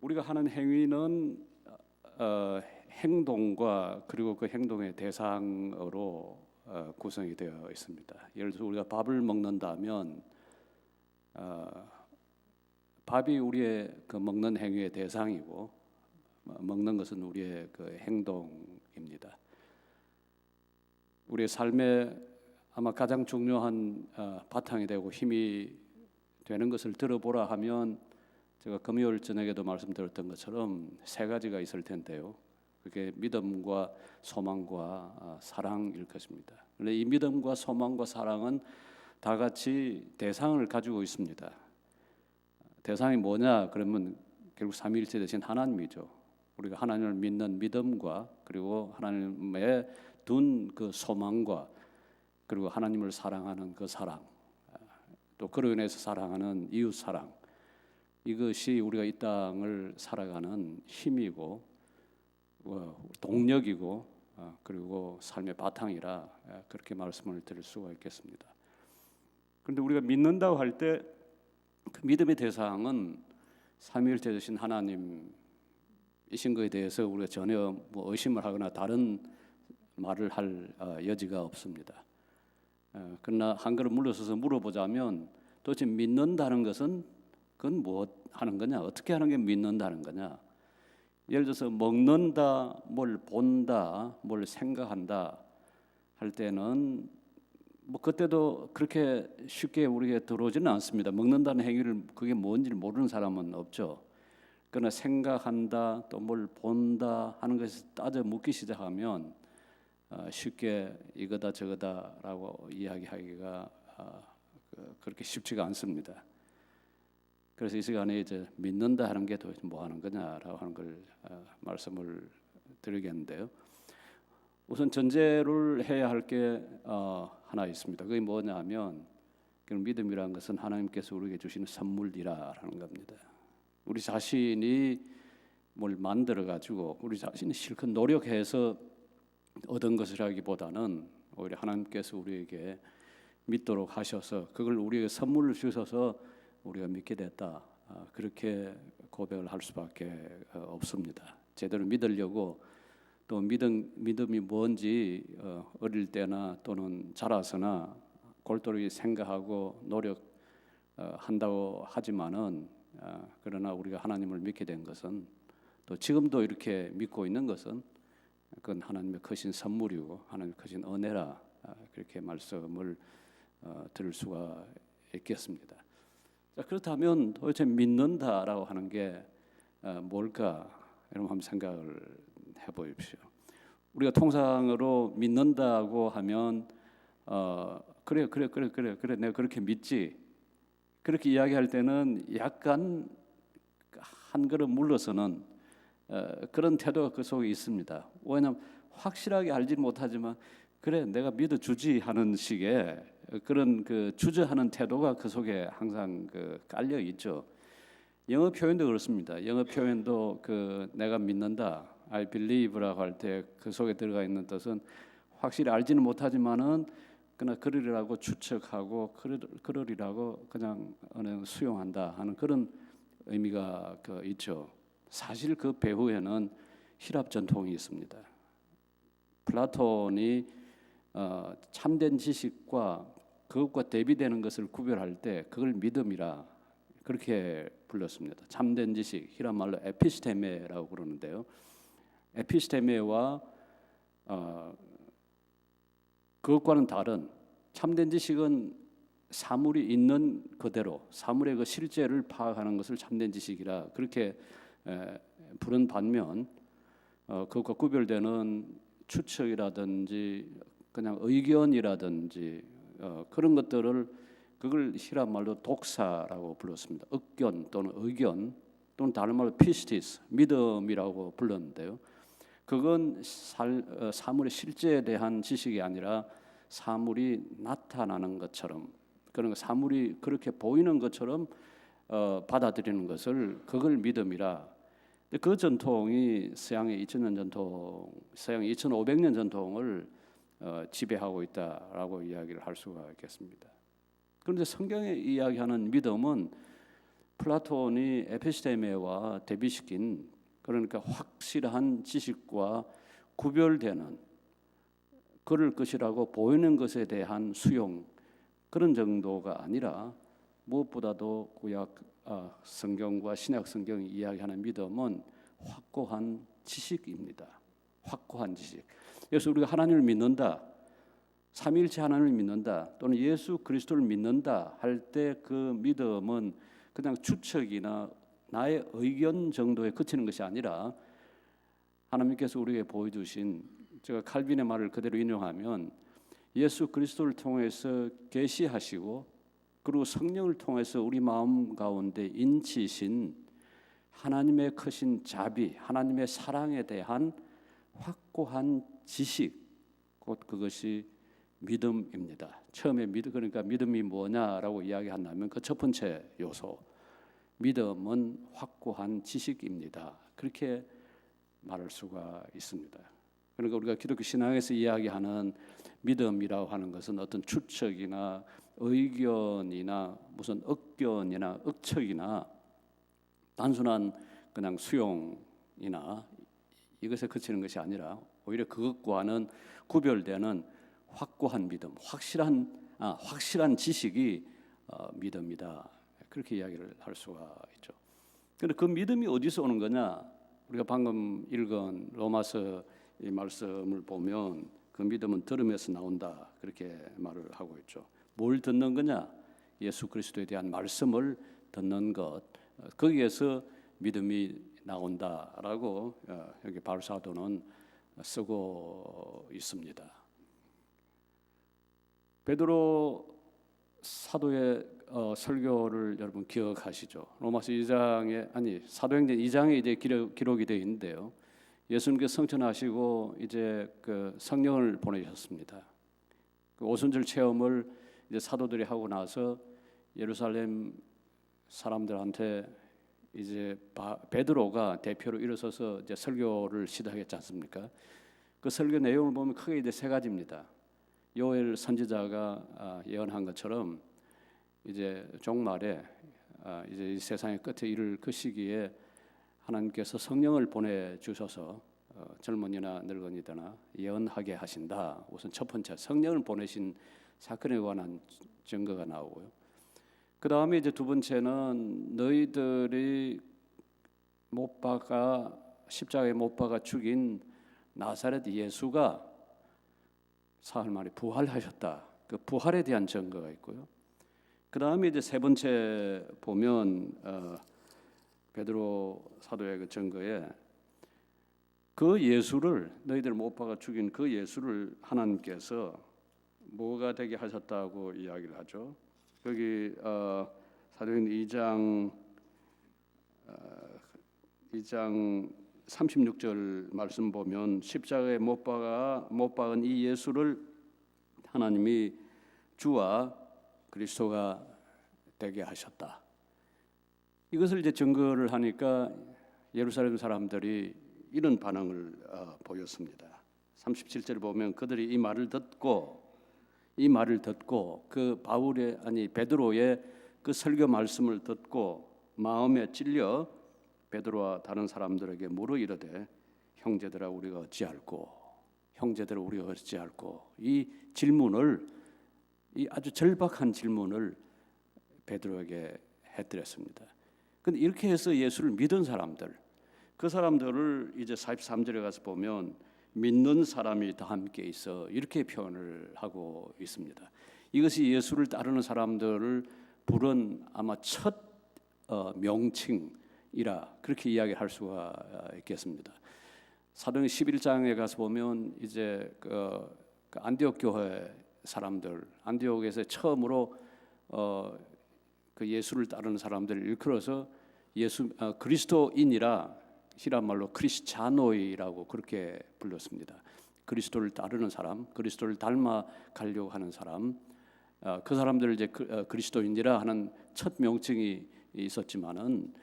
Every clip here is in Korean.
우리가 하는 행위는 행동과 그리고 그 행동의 대상으로 구성이 되어 있습니다. 예를 들어서 우리가 밥을 먹는다면 밥이 우리의 그 먹는 행위의 대상이고 먹는 것은 우리의 그 행동입니다. 우리의 삶에 아마 가장 중요한 바탕이 되고 힘이 되는 것을 들어보라 하면 제가 금요일 저녁에도 말씀드렸던 것처럼 세 가지가 있을 텐데요. 그게 믿음과 소망과 사랑일 것입니다. 그런데 이 믿음과 소망과 사랑은 다 같이 대상을 가지고 있습니다. 대상이 뭐냐? 그러면 결국 삼위일체 되신 하나님이죠. 우리가 하나님을 믿는 믿음과 그리고 하나님의 둔 그 소망과 그리고 하나님을 사랑하는 그 사랑, 또 그로 인해서 사랑하는 이웃 사랑, 이것이 우리가 이 땅을 살아가는 힘이고 동력이고 그리고 삶의 바탕이라 그렇게 말씀을 드릴 수가 있겠습니다. 그런데 우리가 믿는다고 할 때 그 믿음의 대상은 삼위일체 되신 하나님이신 것에 대해서 우리가 전혀 의심을 하거나 다른 말을 할 여지가 없습니다. 그러나 한 걸음 물러서서 물어보자면 도대체 믿는다는 것은 그건 뭐 하는 거냐? 어떻게 하는 게 믿는다는 거냐? 예를 들어서 먹는다, 뭘 본다, 뭘 생각한다 할 때는 그때도 그렇게 쉽게 우리에게 들어오지는 않습니다. 먹는다는 행위를 그게 뭔지 모르는 사람은 없죠. 그러나 생각한다, 또 뭘 본다 하는 것을 따져 묻기 시작하면 쉽게 이거다 저거다라고 이야기하기가 그렇게 쉽지가 않습니다. 그래서 이 시간에 이제 믿는다 하는 게 도대체 뭐 하는 거냐라고 하는 걸 말씀을 드리겠는데요. 우선 전제를 해야 할 게 하나 있습니다. 그게 뭐냐면 믿음이라는 것은 하나님께서 우리에게 주시는 선물이라는 겁니다. 우리 자신이 뭘 만들어 가지고 우리 자신이 실컷 노력해서 얻은 것이라기보다는 오히려 하나님께서 우리에게 믿도록 하셔서 그걸 우리에게 선물을 주셔서 우리가 믿게 됐다. 그렇게 고백을 할 수밖에 없습니다. 제대로 믿으려고 또 믿음이 뭔지 어릴 때나 또는 자라서나 골똘히 생각하고 노력한다고 하지만은 그러나 우리가 하나님을 믿게 된 것은 또 지금도 이렇게 믿고 있는 것은 그건 하나님의 크신 선물이고 하나님의 크신 은혜라 그렇게 말씀을 들을 수가 있겠습니다. 자, 그렇다면 도대체 믿는다라고 하는 게 뭘까? 여러분 한번 생각을 해보십시오. 우리가 통상으로 믿는다고 하면 그래 내가 그렇게 믿지 그렇게 이야기할 때는 약간 한 걸음 물러서는 그런 태도가 그 속에 있습니다. 왜냐하면 확실하게 알지는 못하지만 그래 내가 믿어주지 하는 식의 그런 그 주저하는 태도가 그 속에 항상 깔려 있죠. 영어 표현도 그렇습니다. 영어 표현도 내가 믿는다, I believe라고 할 때 그 속에 들어가 있는 뜻은 확실히 알지는 못하지만은 그러나 그러리라고 추측하고 그러리라고 그냥 수용한다 하는 그런 의미가 있죠. 사실 그 배후에는 히랍 전통이 있습니다. 플라톤이 참된 지식과 그것과 대비되는 것을 구별할 때 그걸 믿음이라 그렇게 불렀습니다. 참된 지식, 히랍 말로 에피스테메라고 그러는데요. 에피스테메와 그것과는 다른 참된 지식은 사물이 있는 그대로 사물의 그 실제를 파악하는 것을 참된 지식이라 그렇게 부른 반면 그것과 구별되는 추측이라든지 그냥 의견이라든지 그런 것들을 그걸 히랍 말로 독사라고 불렀습니다. 의견 또는 의견 또는 다른 말로 피스티스 믿음이라고 불렀는데요. 그건 사물의 실제에 대한 지식이 아니라 사물이 나타나는 것처럼 그런 사물이 그렇게 보이는 것처럼 받아들이는 것을 그걸 믿음이라. 그 전통이 서양의 2000년 전통, 서양의 2500년 전통을 지배하고 있다라고 이야기를 할 수가 있겠습니다. 그런데 성경에 이야기하는 믿음은 플라톤이 에피스테메와 대비시킨, 그러니까 확실한 지식과 구별되는 그럴 것이라고 보이는 것에 대한 수용, 그런 정도가 아니라 무엇보다도 구약 성경과 신약 성경이 이야기하는 믿음은 확고한 지식입니다. 확고한 지식. 그래서 우리가 하나님을 믿는다, 삼위일체 하나님을 믿는다, 또는 예수 그리스도를 믿는다 할 때 그 믿음은 그냥 추측이나 나의 의견 정도에 그치는 것이 아니라 하나님께서 우리에게 보여주신, 제가 칼빈의 말을 그대로 인용하면 예수 그리스도를 통해서 계시하시고 그리고 성령을 통해서 우리 마음 가운데 인치신 하나님의 크신 자비, 하나님의 사랑에 대한 확고한 지식, 곧 그것이 믿음입니다. 처음에 그러니까 믿음이 뭐냐라고 이야기한다면 그 첫 번째 요소, 믿음은 확고한 지식입니다. 그렇게 말할 수가 있습니다. 그러니까 우리가 기독교 신앙에서 이야기하는 믿음이라고 하는 것은 어떤 추측이나 의견이나 무슨 억견이나 억측이나 단순한 그냥 수용이나 이것에 그치는 것이 아니라 오히려 그것과는 구별되는 확고한 믿음, 확실한 지식이 믿음이다. 그렇게 이야기를 할 수가 있죠. 그런데 그 믿음이 어디서 오는 거냐? 우리가 방금 읽은 로마서 이 말씀을 보면 그 믿음은 들음에서 나온다, 그렇게 말을 하고 있죠. 뭘 듣는 거냐? 예수 그리스도에 대한 말씀을 듣는 것, 거기에서 믿음이 나온다라고 여기 바울 사도는 쓰고 있습니다. 베드로 사도의 설교를 여러분 기억하시죠? 로마서 2장에 사도행전 2장에 이제 기록이 되어 있는데요. 예수님께서 성천하시고 이제 그 성령을 보내셨습니다. 그 오순절 체험을 이제 사도들이 하고 나서 예루살렘 사람들한테 이제 베드로가 대표로 일어서서 이제 설교를 시작했지 않습니까? 그 설교 내용을 보면 크게 이제 세 가지입니다. 요엘 선지자가 예언한 것처럼 이제 종말에 이제 이 세상의 끝에 이를 그 시기에 하나님께서 성령을 보내주셔서 젊은이나 늙은이나 예언하게 하신다. 우선 첫 번째 성령을 보내신 사건에 관한 증거가 나오고요. 그 다음에 이제 두 번째는 너희들이 십자가에 못 박아 죽인 나사렛 예수가 사흘 만에 부활하셨다. 그 부활에 대한 증거가 있고요. 그 다음에 이제 세 번째 보면 베드로 사도의 그 증거에 그 예수를, 너희들 못 박아 죽인 그 예수를 하나님께서 뭐가 되게 하셨다고 이야기를 하죠. 여기 사도행전 2장 36절 말씀 보면 십자가에 못 박은 이 예수를 하나님이 주와 그리스도가 되게 하셨다. 이것을 이제 증거를 하니까 예루살렘 사람들이 이런 반응을 보였습니다. 37절 보면 그들이 이 말을 듣고 그 베드로의 그 설교 말씀을 듣고 마음에 찔려 베드로와 다른 사람들에게 물어 이르되 형제들아 우리가 어찌할꼬? 이 질문을, 이 아주 절박한 질문을 베드로에게 해드렸습니다. 근데 이렇게 해서 예수를 믿은 사람들, 그 사람들을 이제 43절에 가서 보면 믿는 사람이 다 함께 있어, 이렇게 표현을 하고 있습니다. 이것이 예수를 따르는 사람들을 부른 아마 첫 명칭이라 그렇게 이야기할 수가 있겠습니다. 사도행 11장에 가서 보면 이제 그 안디옥 교회 사람들, 안디옥에서 처음으로 그 예수를 따르는 사람들을 일컬어서 그리스도인이라 히란 말로 크리스찬노이라고 그렇게 불렀습니다. 그리스도를 따르는 사람, 그리스도를 닮아 가려고 하는 사람, 그 사람들을 이제 그리스도인이라 하는 첫 명칭이 있었지만은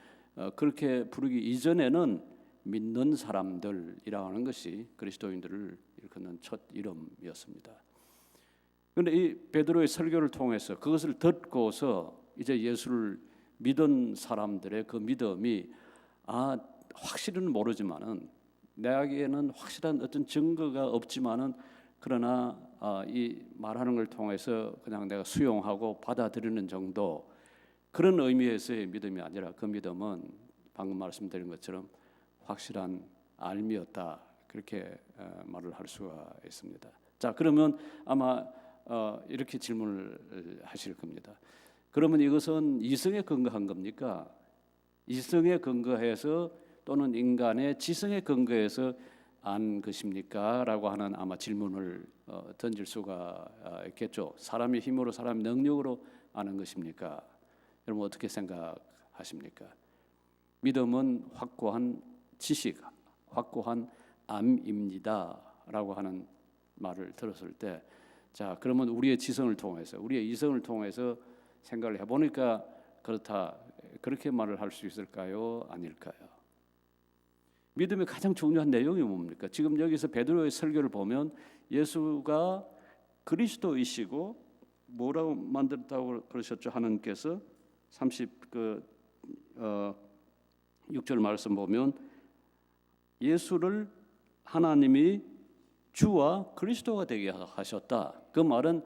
그렇게 부르기 이전에는 믿는 사람들이라고 하는 것이 그리스도인들을 일컫는 첫 이름이었습니다. 그런데 이 베드로의 설교를 통해서 그것을 듣고서 이제 예수를 믿은 사람들의 그 믿음이 확실히는 모르지만은 내게는 확실한 어떤 증거가 없지만은 그러나 이 말하는 걸 통해서 그냥 내가 수용하고 받아들이는 정도, 그런 의미에서의 믿음이 아니라 그 믿음은 방금 말씀드린 것처럼 확실한 알미였다, 그렇게 말을 할 수가 있습니다. 자, 그러면 아마 이렇게 질문을 하실 겁니다. 그러면 이것은 이성에 근거한 겁니까? 이성에 근거해서 또는 인간의 지성에 근거해서 안 것입니까? 라고 하는 아마 질문을 던질 수가 있겠죠. 사람의 힘으로, 사람의 능력으로 아는 것입니까? 여러분 어떻게 생각하십니까? 믿음은 확고한 지식, 확고한 암입니다 라고 하는 말을 들었을 때, 자, 그러면 우리의 지성을 통해서, 우리의 이성을 통해서 생각을 해보니까 그렇다, 그렇게 말을 할 수 있을까요? 아닐까요? 믿음의 가장 중요한 내용이 뭡니까? 지금 여기서 베드로의 설교를 보면 예수가 그리스도이시고 뭐라고 만들었다고 그러셨죠? 하나님께서 6절 말씀 보면 예수를 하나님이 주와 그리스도가 되게 하셨다. 그 말은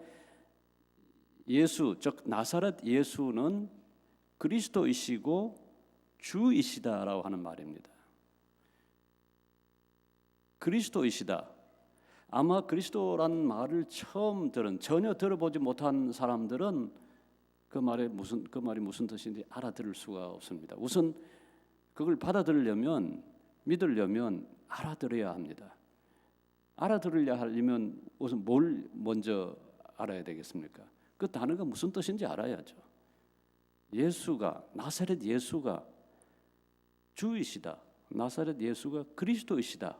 예수, 즉 나사렛 예수는 그리스도이시고 주이시다라고 하는 말입니다. 그리스도이시다. 아마 그리스도라는 말을 처음 들은, 전혀 들어보지 못한 사람들은 그 말이 무슨 뜻인지 알아들을 수가 없습니다. 우선 그걸 받아들이려면, 믿으려면 알아들어야 합니다. 알아들으려 하려면 우선 뭘 먼저 알아야 되겠습니까? 그 단어가 무슨 뜻인지 알아야죠. 예수가, 나사렛 예수가 주이시다. 나사렛 예수가 그리스도이시다.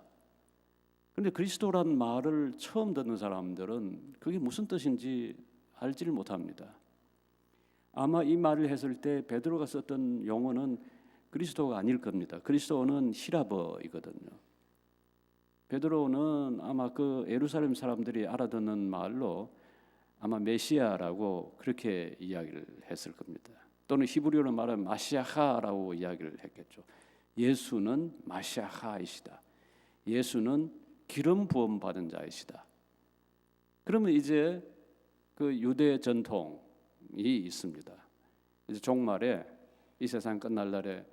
그런데 그리스도란 말을 처음 듣는 사람들은 그게 무슨 뜻인지 알지를 못합니다. 아마 이 말을 했을 때 베드로가 썼던 용어는 그리스도가 아닐 겁니다. 그리스도는 히라버이거든요. 베드로는 아마 그 예루살렘 사람들이 알아듣는 말로 아마 메시아라고 그렇게 이야기를 했을 겁니다. 또는 히브리어로 말하면 마시아하라고 이야기를 했겠죠. 예수는 마시아하이시다. 예수는 기름 부음 받은 자이시다. 그러면 이제 그 유대 전통이 있습니다. 이제 종말에, 이 세상 끝날 날에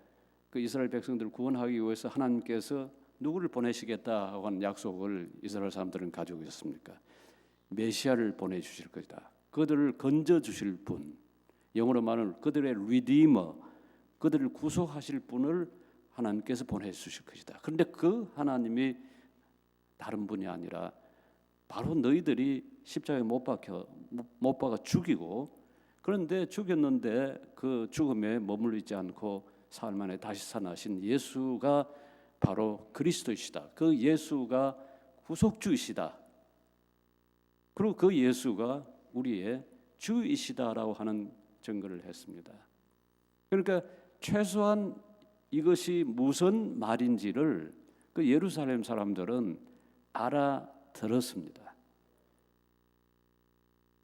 그 이스라엘 백성들을 구원하기 위해서 하나님께서 누구를 보내시겠다고 하는 약속을 이스라엘 사람들은 가지고 있었습니까? 메시아를 보내주실 것이다. 그들을 건져주실 분, 영어로 말하면 그들의 리디머, 그들을 구속하실 분을 하나님께서 보내주실 것이다. 그런데 그 하나님이 다른 분이 아니라 바로 너희들이 십자가에 못 박아 죽이고, 그런데 죽였는데 그 죽음에 머물리지 않고 사흘 만에 다시 살아나신 예수가 바로 그리스도이시다. 그 예수가 구속주이시다. 그리고 그 예수가 우리의 주이시다라고 하는 증거를 했습니다. 그러니까 최소한 이것이 무슨 말인지를 그 예루살렘 사람들은 알아들었습니다.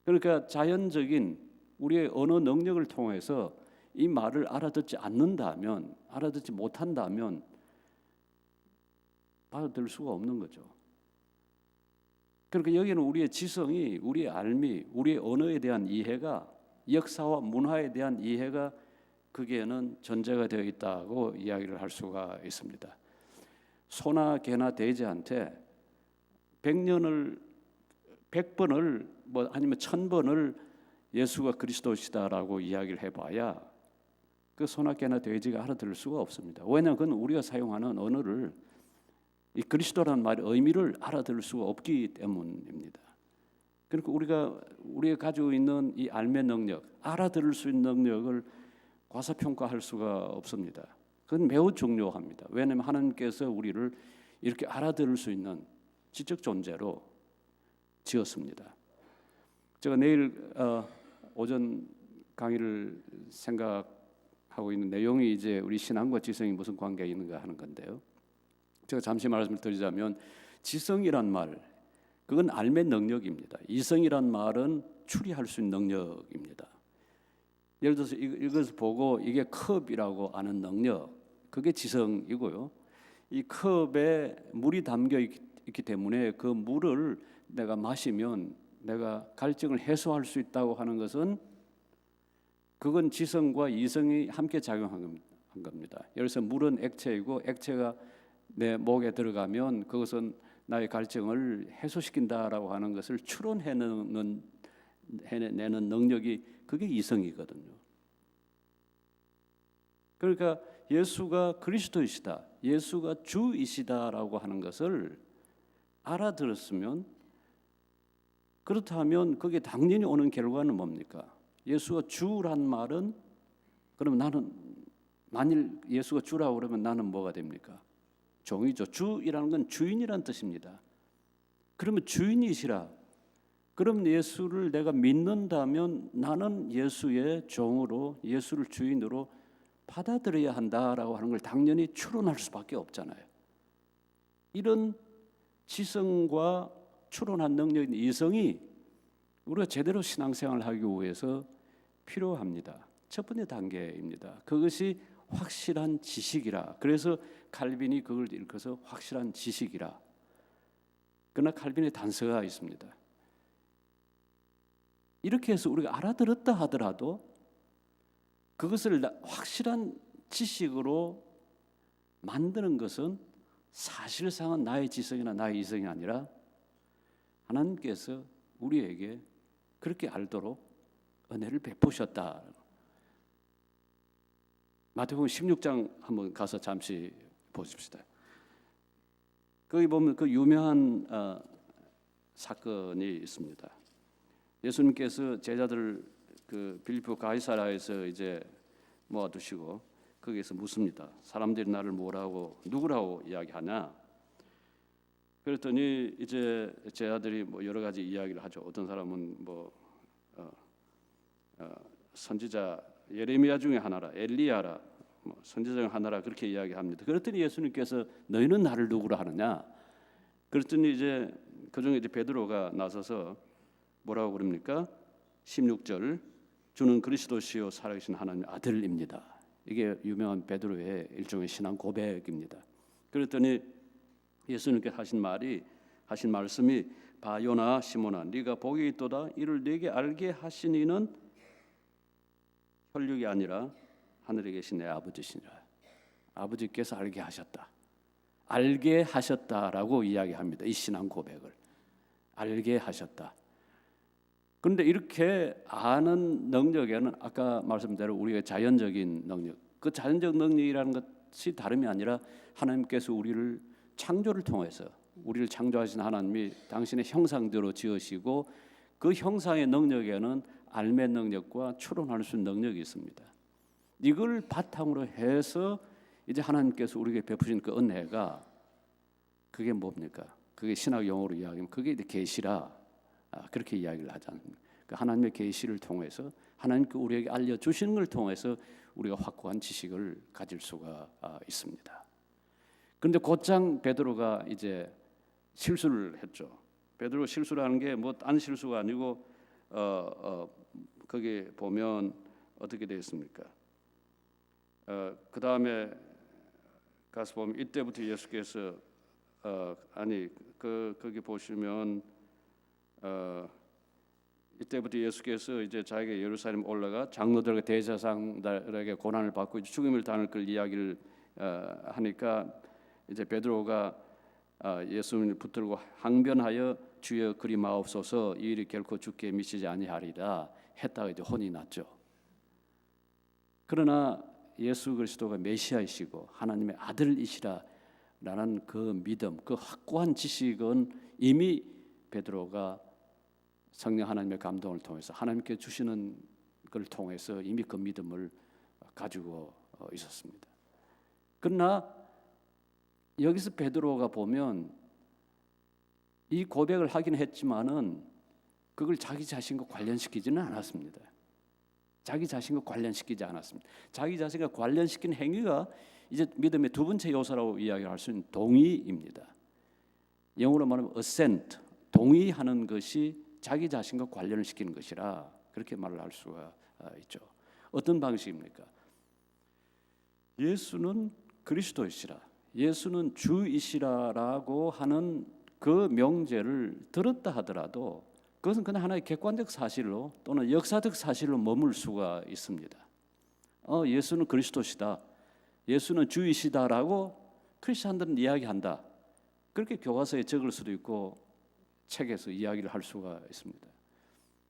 그러니까 자연적인 우리의 언어 능력을 통해서 이 말을 알아듣지 않는다면, 알아듣지 못한다면 받아들일 수가 없는 거죠. 그러니까 여기는 우리의 지성이, 우리의 알미, 우리의 언어에 대한 이해가, 역사와 문화에 대한 이해가 거기에는 전제가 되어 있다고 이야기를 할 수가 있습니다. 소나 개나 돼지한테 100번을 뭐 아니면 1000번을 예수가 그리스도시다라고 이야기를 해봐야 그 소나 개나 돼지가 알아들을 수가 없습니다. 왜냐하면 그건 우리가 사용하는 언어를, 이 그리스도라는 말의 의미를 알아들을 수가 없기 때문입니다. 그러니까 우리가 가지고 있는 이 알매 능력, 알아들을 수 있는 능력을 과소평가할 수가 없습니다. 그건 매우 중요합니다. 왜냐하면 하나님께서 우리를 이렇게 알아들을 수 있는 지적 존재로 지었습니다. 제가 내일 오전 강의를 생각하고 있는 내용이 이제 우리 신앙과 지성이 무슨 관계가 있는가 하는 건데요. 제가 잠시 말씀을 드리자면 지성이란 말, 그건 알매 능력입니다. 이성이란 말은 추리할 수 있는 능력입니다. 예를 들어서 이것을 보고 이게 컵이라고 아는 능력, 그게 지성이고요. 이 컵에 물이 담겨 있기 때문에 그 물을 내가 마시면 내가 갈증을 해소할 수 있다고 하는 것은 그건 지성과 이성이 함께 작용한 겁니다. 예를 들어서 물은 액체이고 액체가 내 목에 들어가면 그것은 나의 갈증을 해소시킨다라고 하는 것을 추론해내는 능력이 그게 이성이거든요. 그러니까 예수가 그리스도이시다, 예수가 주이시다라고 하는 것을 알아들었으면, 그렇다면 그게 당연히 오는 결과는 뭡니까? 예수가 주란 말은, 그럼 나는, 만일 예수가 주라고 그러면 나는 뭐가 됩니까? 종이죠. 주이라는 건 주인이란 뜻입니다. 그러면 주인이시라. 그럼 예수를 내가 믿는다면 나는 예수의 종으로, 예수를 주인으로 받아들여야 한다라고 하는 걸 당연히 추론할 수밖에 없잖아요. 이런 지성과 추론한 능력인 이성이 우리가 제대로 신앙생활을 하기 위해서 필요합니다. 첫 번째 단계입니다. 그것이 확실한 지식이라. 그래서 칼빈이 그걸 일컬어서 확실한 지식이라. 그러나 칼빈의 단서가 있습니다. 이렇게 해서 우리가 알아들었다 하더라도 그것을 확실한 지식으로 만드는 것은 사실상은 나의 지성이나 나의 이성이 아니라 하나님께서 우리에게 그렇게 알도록 은혜를 베푸셨다. 마태복음 16장 한번 가서 잠시 보십시다. 거기 보면 그 유명한 사건이 있습니다. 예수님께서 제자들 그 빌립보 가이사라에서 이제 모아두시고 거기에서 묻습니다. 사람들이 나를 뭐라고, 누구라고 이야기하냐? 그랬더니 이제 제자들이 뭐 여러 가지 이야기를 하죠. 어떤 사람은 뭐 선지자 예레미야 중에 하나라, 엘리야라, 뭐 선지자 중 하나라 그렇게 이야기합니다. 그랬더니 예수님께서 너희는 나를 누구라 하느냐? 그랬더니 이제 그 중에 이제 베드로가 나서서 뭐라고 그럽니까? 16절, 주는 그리스도시요 살아계신 하나님의 아들입니다. 이게 유명한 베드로의 일종의 신앙 고백입니다. 그랬더니 예수님께서 하신 말씀이 바요나 시몬아 네가 복이 있도다. 이를 네게 알게 하신 이는 혈육이 아니라 하늘에 계신 내 아버지시니라. 아버지께서 알게 하셨다. 알게 하셨다라고 이야기합니다. 이 신앙 고백을 알게 하셨다. 그런데 이렇게 아는 능력에는 아까 말씀대로 우리의 자연적인 능력, 그 자연적 능력이라는 것이 다름이 아니라 하나님께서 우리를 창조를 통해서 우리를 창조하신 하나님이 당신의 형상대로 지으시고 그 형상의 능력에는 알매 능력과 추론할 수 있는 능력이 있습니다. 이걸 바탕으로 해서 이제 하나님께서 우리에게 베푸신 그 은혜가 그게 뭡니까? 그게 신학 용어로 이야기하면 그게 이제 계시라. 그렇게 이야기를 하지 않습니까? 그 하나님의 계시를 통해서 하나님께 우리에게 알려주시는 걸 통해서 우리가 확고한 지식을 가질 수가 있습니다. 그런데 곧장 베드로가 이제 실수를 했죠. 베드로 실수라는 게 뭐 딴 실수가 아니고 거기 보면 어떻게 되어 있습니까? 그 다음에 가서 보면 이때부터 예수께서 거기 보시면 이때부터 예수께서 이제 자기가 예루살렘 올라가 장로들과 대제사장들에게 고난을 받고 죽임을 당할 걸 이야기를 하니까 이제 베드로가 예수님을 붙들고 항변하여 주여 그리 마옵소서 이 일이 결코 주께 미치지 아니하리라 했다가 이제 혼이 났죠. 그러나 예수 그리스도가 메시아이시고 하나님의 아들이시라라는 그 믿음, 그 확고한 지식은 이미 베드로가 성령 하나님의 감동을 통해서 하나님께 주시는 걸 통해서 이미 그 믿음을 가지고 있었습니다. 그러나 여기서 베드로가 보면 이 고백을 하긴 했지만은 그걸 자기 자신과 관련시키지는 않았습니다. 자기 자신과 관련시키지 않았습니다. 자기 자신과 관련시킨 행위가 이제 믿음의 두 번째 요소라고 이야기할 수 있는 동의입니다. 영어로 말하면 assent, 동의하는 것이 자기 자신과 관련을 시키는 것이라 그렇게 말을 할 수가 있죠. 어떤 방식입니까? 예수는 그리스도이시라, 예수는 주이시라라고 하는 그 명제를 들었다 하더라도 그것은 그냥 하나의 객관적 사실로 또는 역사적 사실로 머물 수가 있습니다. 예수는 그리스도시다, 예수는 주이시다라고 크리스천들은 이야기한다. 그렇게 교과서에 적을 수도 있고 책에서 이야기를 할 수가 있습니다.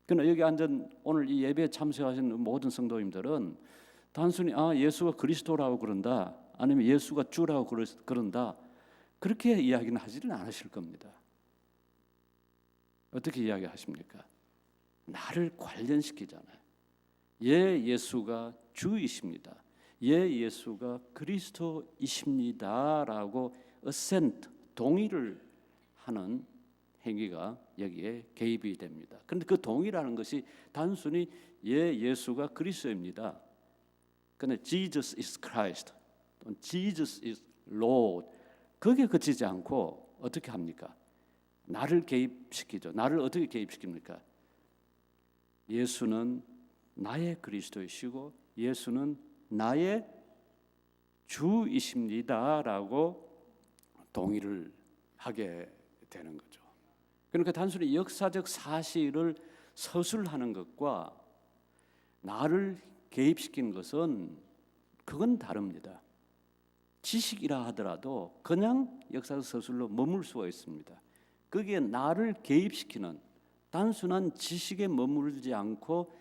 그러나 여기 앉은 오늘 이 예배에 참석하신 모든 성도님들은 단순히 예수가 그리스도라고 그런다, 아니면 예수가 주라고 그런다, 그렇게 이야기는 하지는 않으실 겁니다. 어떻게 이야기하십니까? 나를 관련시키잖아요. 예수가 주이십니다, 예수가 그리스도이십니다라고 assent, 동의를 하는 행위가 여기에 개입이 됩니다. 그런데 그 동의라는 것이 단순히 예수가 그리스도입니다, 그런데 Jesus is Christ, 또는 Jesus is Lord, 거기에 그치지 않고 어떻게 합니까? 나를 개입시키죠. 나를 어떻게 개입시킵니까? 예수는 나의 그리스도이시고 예수는 나의 주이십니다라고 동의를 하게 되는 거죠. 그러니까 단순히 역사적 사실을 서술하는 것과 나를 개입시키는 것은 그건 다릅니다. 지식이라 하더라도 그냥 역사적 서술로 머물 수가 있습니다. 거기에 나를 개입시키는 단순한 지식에 머무르지 않고,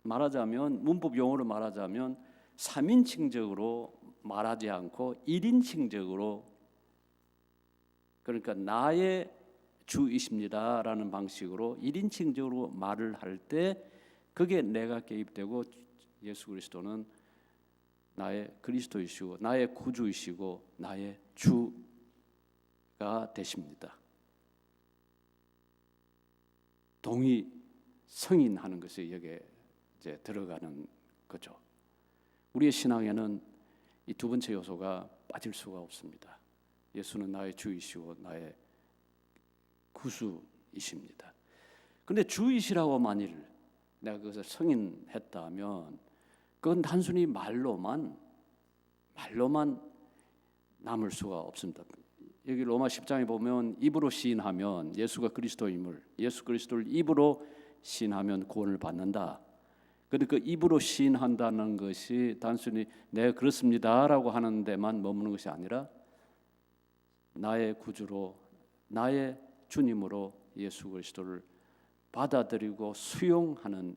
말하자면 문법 용어로 말하자면 3인칭적으로 말하지 않고 1인칭적으로, 그러니까 나의 주이십니다라는 방식으로 1인칭적으로 말을 할 때 그게 내가 개입되고 예수 그리스도는 나의 그리스도이시고 나의 구주이시고 나의 주가 되십니다. 동의, 승인하는 것이 여기에 이제 들어가는 거죠. 우리의 신앙에는 이 두 번째 요소가 빠질 수가 없습니다. 예수는 나의 주이시고 나의 구주이십니다. 그런데 주이시라고 만일 내가 그것을 승인했다면 그건 단순히 말로만 남을 수가 없습니다. 여기 로마 10장에 보면 입으로 시인하면 예수가 그리스도임을, 예수 그리스도를 입으로 시인하면 구원을 받는다. 그런데 그 입으로 시인한다는 것이 단순히 네 그렇습니다라고 하는 데만 머무는 것이 아니라 나의 구주로, 나의 주님으로 예수 그리스도를 받아들이고 수용하는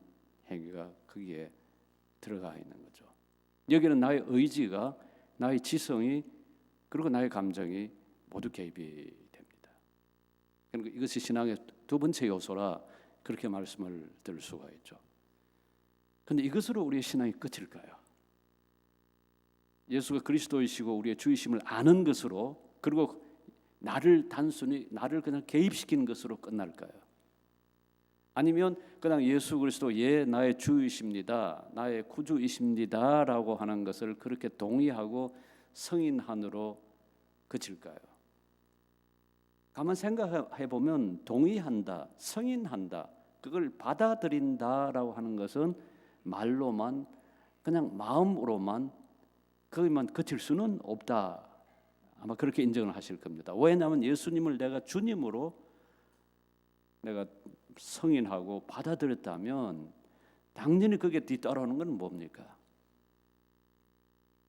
행위가 거기에 들어가 있는 거죠. 여기는 나의 의지가, 나의 지성이, 그리고 나의 감정이 모두 개입이 됩니다. 그러니까 이것이 신앙의 두 번째 요소라 그렇게 말씀을 드릴 수가 있죠. 그런데 이것으로 우리의 신앙이 끝일까요? 예수가 그리스도이시고 우리의 주이심을 아는 것으로, 그리고 나를 그냥 개입시키는 것으로 끝날까요? 아니면 그냥 예수 그리스도 나의 주이십니다, 나의 구주이십니다라고 하는 것을 그렇게 동의하고 승인한으로 그칠까요? 가만 생각해 보면 동의한다, 승인한다, 그걸 받아들인다라고 하는 것은 말로만, 그냥 마음으로만 거기만 그칠 수는 없다. 아마 그렇게 인정을 하실 겁니다. 왜냐하면 예수님을 내가 주님으로 내가 승인하고 받아들였다면 당연히 그게 뒤따라오는 건 뭡니까?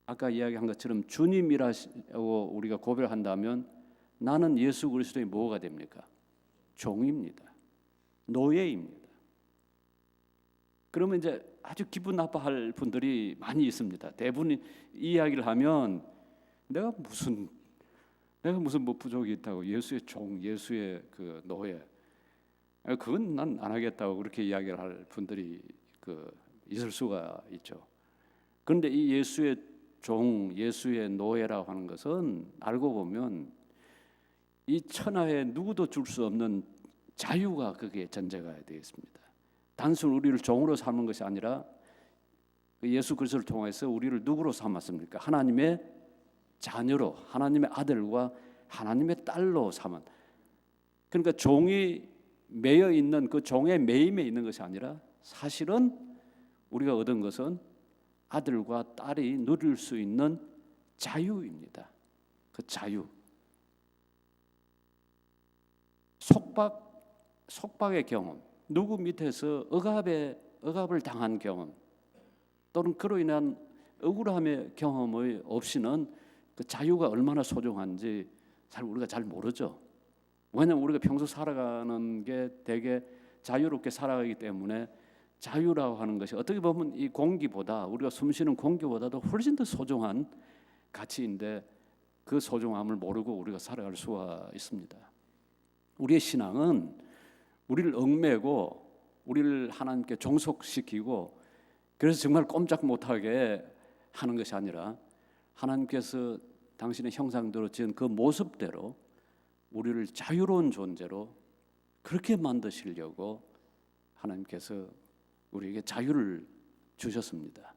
아까 이야기한 것처럼 주님이라고 우리가 고백한다면 나는 예수 그리스도의 뭐가 됩니까? 종입니다. 노예입니다. 그러면 이제 아주 기분 나빠할 분들이 많이 있습니다. 대부분이 이 이야기를 하면 내가 무슨 뭐 부족이 있다고, 예수의 종, 예수의 그 노예, 그건 난 안 하겠다고 그렇게 이야기를 할 분들이 있을 수가 있죠. 그런데 이 예수의 종, 예수의 노예라고 하는 것은 알고 보면 이 천하에 누구도 줄 수 없는 자유가 거기에 전제가 되어 있습니다. 단순 우리를 종으로 삼는 것이 아니라 예수 그리스도를 통해서 우리를 누구로 삼았습니까? 하나님의 자녀로, 하나님의 아들과 하나님의 딸로 삼은. 그러니까 종이 매여 있는 그 종의 매임에 있는 것이 아니라 사실은 우리가 얻은 것은 아들과 딸이 누릴 수 있는 자유입니다. 그 자유. 속박의 경험, 누구 밑에서 억압을 당한 경험, 또는 그로 인한 억울함의 경험의 없이는 그 자유가 얼마나 소중한지 우리가 잘 모르죠. 왜냐하면 우리가 평소 살아가는 게 되게 자유롭게 살아가기 때문에 자유라고 하는 것이 어떻게 보면 이 공기보다, 우리가 숨쉬는 공기보다도 훨씬 더 소중한 가치인데 그 소중함을 모르고 우리가 살아갈 수가 있습니다. 우리의 신앙은 우리를 얽매고 우리를 하나님께 종속시키고 그래서 정말 꼼짝 못하게 하는 것이 아니라 하나님께서 당신의 형상대로 지은 그 모습대로 우리를 자유로운 존재로 그렇게 만드시려고 하나님께서 우리에게 자유를 주셨습니다.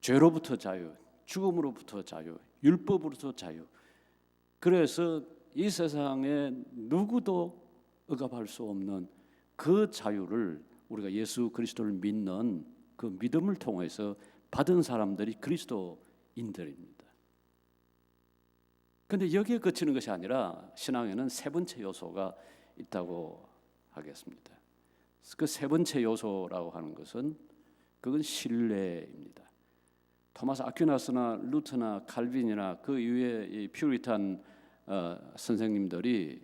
죄로부터 자유, 죽음으로부터 자유, 율법으로부터 자유. 그래서 이 세상에 누구도 억압할 수 없는 그 자유를 우리가 예수 그리스도를 믿는 그 믿음을 통해서 받은 사람들이 그리스도인들입니다. 그런데 여기에 그치는 것이 아니라 신앙에는 세 번째 요소가 있다고 하겠습니다. 그 세 번째 요소라고 하는 것은 그건 신뢰입니다. 토마스 아퀴나스나 루터나 칼빈이나 그 이후에 이 퓨리탄 선생님들이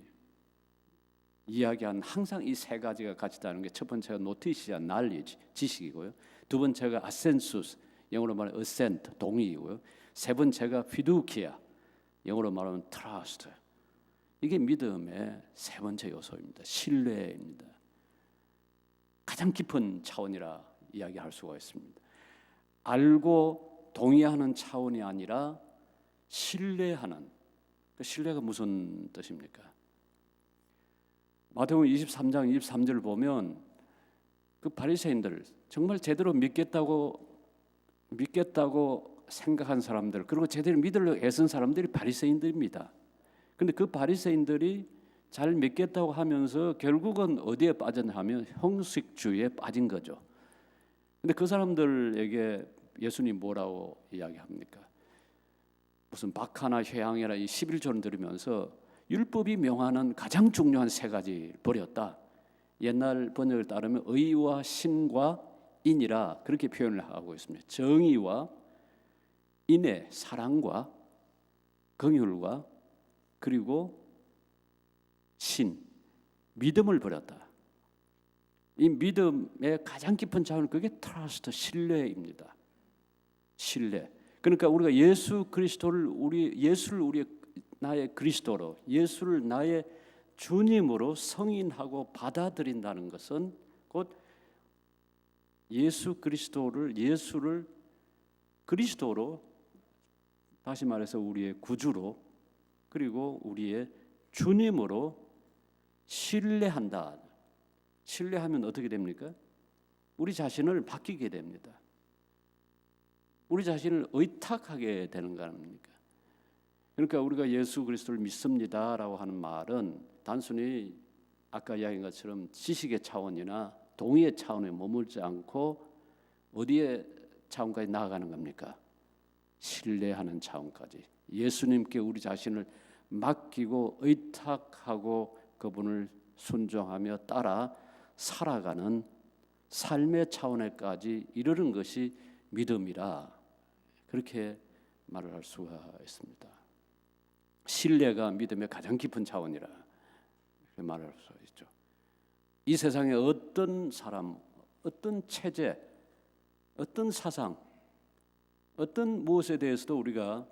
이야기한 항상 이 세 가지가 같이 있다는 게 첫 번째가 노티시아 knowledge 지식이고요. 두 번째가 assensus 영어로 말하면 assent 동의이고요. 세 번째가 fiducia 영어로 말하면 trust 이게 믿음의 세 번째 요소입니다. 신뢰입니다. 가장 깊은 차원이라 이야기할 수가 있습니다. 알고 동의하는 차원이 아니라 신뢰하는. 그 신뢰가 무슨 뜻입니까? 마태복음 23장 23절 보면 그 바리새인들 정말 제대로 믿겠다고 생각한 사람들 그리고 제대로 믿으려고 애쓴 사람들이 바리새인들입니다. 그런데 그 바리새인들이 잘 믿겠다고 하면서 결국은 어디에 빠졌냐 하면 형식주의에 빠진 거죠. 그런데 그 사람들에게 예수님 뭐라고 이야기합니까? 무슨 박하나 회향이라 이 11조를 들으면서 율법이 명하는 가장 중요한 세 가지 버렸다. 옛날 번역을 따르면 의와 신과 인이라 그렇게 표현을 하고 있습니다. 정의와 인애, 사랑과 긍휼과 그리고 신, 믿음을 버렸다. 이 믿음의 가장 깊은 차원은 그게 트러스트, 신뢰입니다. 신뢰. 그러니까 우리가 예수 그리스도를 예수를 우리의 나의 그리스도로, 예수를 나의 주님으로 성인하고 받아들인다는 것은 곧 예수를 그리스도로, 다시 말해서 우리의 구주로, 그리고 우리의 주님으로 신뢰한다. 신뢰하면 어떻게 됩니까? 우리 자신을 바뀌게 됩니다. 우리 자신을 의탁하게 되는 거 아닙니까? 그러니까 우리가 예수 그리스도를 믿습니다라고 하는 말은 단순히 아까 이야기한 것처럼 지식의 차원이나 동의의 차원에 머물지 않고 어디에 차원까지 나아가는 겁니까? 신뢰하는 차원까지. 예수님께 우리 자신을 맡기고 의탁하고 그분을 순종하며 따라 살아가는 삶의 차원에까지 이르는 것이 믿음이라 그렇게 말을 할 수가 있습니다. 신뢰가 믿음의 가장 깊은 차원이라 말을 할 수가 있죠. 이 세상에 어떤 사람, 어떤 체제, 어떤 사상, 어떤 무엇에 대해서도 우리가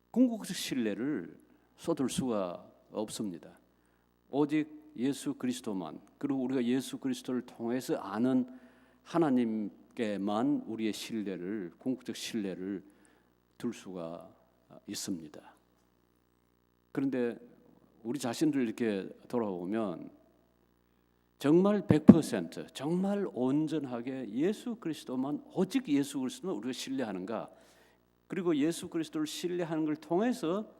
궁극적 신뢰를 쏟을 수가 없습니다. 오직 예수 그리스도만, 그리고 우리가 예수 그리스도를 통해서 아는 하나님께만 우리의 신뢰를, 궁극적 신뢰를 둘 수가 있습니다. 그런데 우리 자신들 이렇게 돌아보면 정말 100% 정말 온전하게 예수 그리스도만, 오직 예수 그리스도만 우리가 신뢰하는가? 그리고 예수 그리스도를 신뢰하는 걸 통해서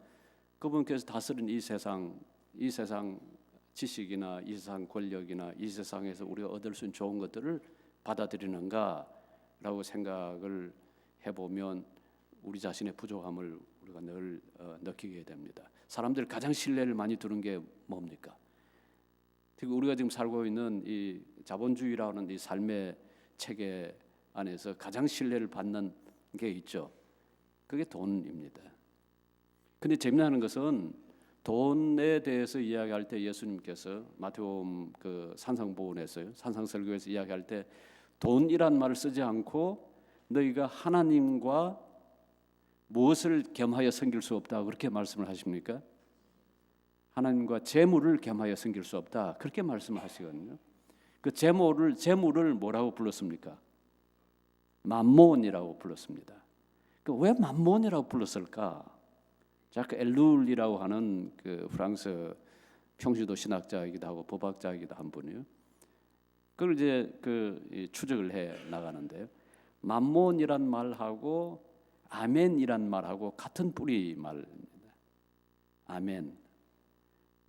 그분께서 다스린 이 세상 지식이나 이 세상 권력이나 이 세상에서 우리가 얻을 수 있는 좋은 것들을 받아들이는가? 라고 생각을 해보면 우리 자신의 부족함을 우리가 늘 느끼게 됩니다. 사람들 가장 신뢰를 많이 두는 게 뭡니까? 특히 우리가 지금 살고 있는 이 자본주의라는 이 삶의 체계 안에서 가장 신뢰를 받는 게 있죠. 그게 돈입니다. 근데 재미나는 것은 돈에 대해서 이야기할 때 예수님께서 마태복음 그 산상보훈에서요, 산상설교에서 이야기할 때 돈이란 말을 쓰지 않고 너희가 하나님과 무엇을 겸하여 섬길 수 없다 그렇게 말씀을 하십니까? 하나님과 재물을 겸하여 섬길 수 없다 그렇게 말씀을 하시거든요. 그 재물을 뭐라고 불렀습니까? 맘몬이라고 불렀습니다. 왜 맘몬이라고 불렀을까? 자크 엘룰이라고 하는 그 프랑스 평시도 신학자이기도 하고 법학자이기도 한 분이요. 그걸 이제 그 추적을 해 나가는데요. 맘몬이란 말하고 아멘이란 말하고 같은 뿌리 말입니다. 아멘,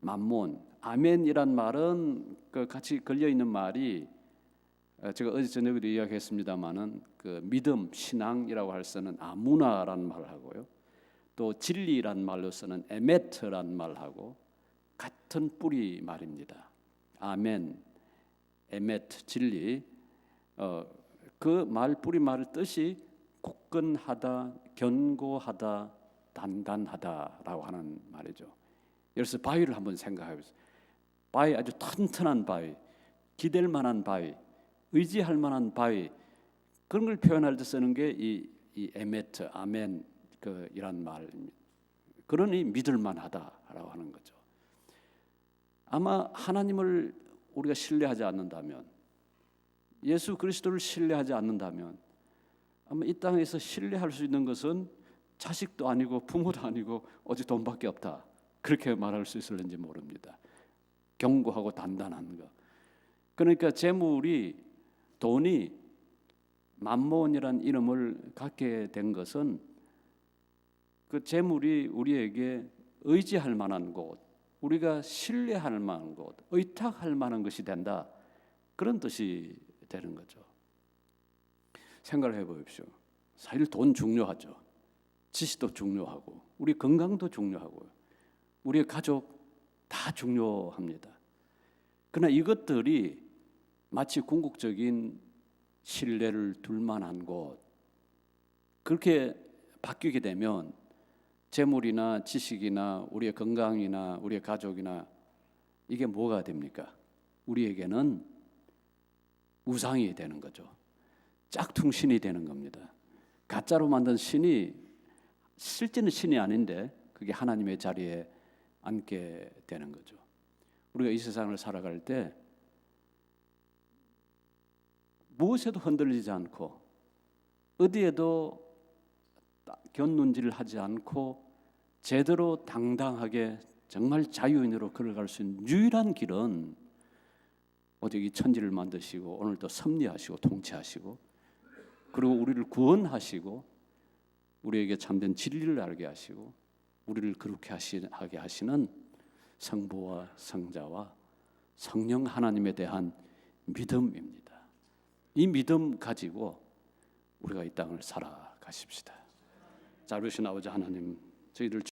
맘몬, 아멘이란 말은 그 같이 걸려 있는 말이 제가 어제 저녁에도 이야기했습니다만은 그 믿음, 신앙이라고 할 때는 아무나라는 말하고요. 또 진리란 말로 쓰는 에메트란 말하고 같은 뿌리 말입니다. 아멘, 에메트, 진리. 그 말 뿌리 말의 뜻이 굳건하다, 견고하다, 단단하다라고 하는 말이죠. 그래서 바위를 한번 생각해 보세요. 바위, 아주 튼튼한 바위, 기댈 만한 바위, 의지할 만한 바위, 그런 걸 표현할 때 쓰는 게 이 에메트, 아멘 이란 말입니다. 그러니 믿을 만하다라고 하는 거죠. 아마 하나님을 우리가 신뢰하지 않는다면, 예수 그리스도를 신뢰하지 않는다면 아마 이 땅에서 신뢰할 수 있는 것은 자식도 아니고 부모도 아니고 오직 돈밖에 없다. 그렇게 말할 수 있을는지 모릅니다. 견고하고 단단한 거. 그러니까 재물이, 돈이 맘몬이라는 이름을 갖게 된 것은 그 재물이 우리에게 의지할 만한 곳, 우리가 신뢰할 만한 곳, 의탁할 만한 것이 된다. 그런 뜻이 되는 거죠. 생각을 해보십시오. 사실 돈 중요하죠. 지식도 중요하고 우리 건강도 중요하고 우리의 가족 다 중요합니다. 그러나 이것들이 마치 궁극적인 신뢰를 둘 만한 곳, 그렇게 바뀌게 되면 재물이나 지식이나 우리의 건강이나 우리의 가족이나 이게 뭐가 됩니까? 우리에게는 우상이 되는 거죠. 짝퉁 신이 되는 겁니다. 가짜로 만든 신이 실제는 신이 아닌데 그게 하나님의 자리에 앉게 되는 거죠. 우리가 이 세상을 살아갈 때 무엇에도 흔들리지 않고 어디에도 견눈질을 하지 않고 제대로 당당하게 정말 자유인으로 걸어갈 수 있는 유일한 길은 오직 이 천지를 만드시고 오늘도 섭리하시고 통치하시고 그리고 우리를 구원하시고 우리에게 참된 진리를 알게 하시고 우리를 거룩하게 하시는 성부와 성자와 성령 하나님에 대한 믿음입니다. 이 믿음 가지고 우리가 이 땅을 살아가십시다. 자비로우신 아버지 하나님, 저희들